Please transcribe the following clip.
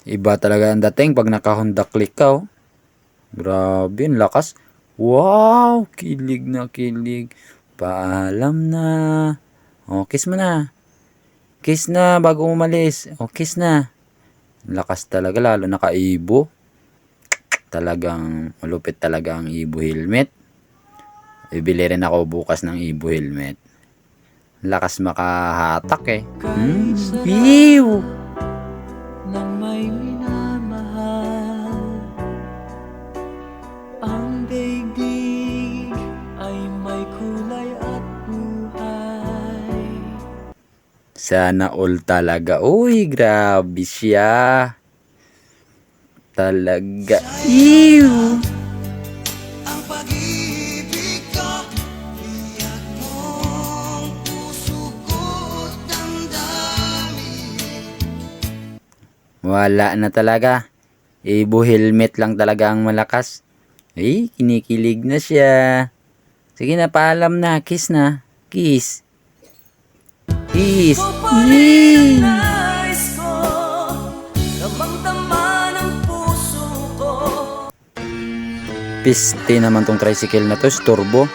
Iba talaga ang dating pag naka-Honda Click ka, oh. Grabe, ang lakas. Wow, kilig na kilig. Paalam na. Oh, kiss mo na. Kiss na bago umalis. Oh, kiss na. Lakas talaga, lalo naka-Evo. Talagang malupit talaga ang Evo helmet. Bibili rin ako bukas ng Evo helmet. Lakas makahatak eh. Ew! Nang may minamahal, ang daigdig ay may kulay at buhay. Sana all talaga. Uy, grabe siya. Talaga. Ew! Ang pag-ibig ko, iyak mong puso ko't damdamin. Wala na talaga. Evo helmet lang talaga ang malakas. Eh, kinikilig na siya. Sige na, paalam na. Kiss na. Kiss. Kiss. Yee! Nais ko, damang-dama ng puso ko. Piste naman tong tricycle na to. Turbo.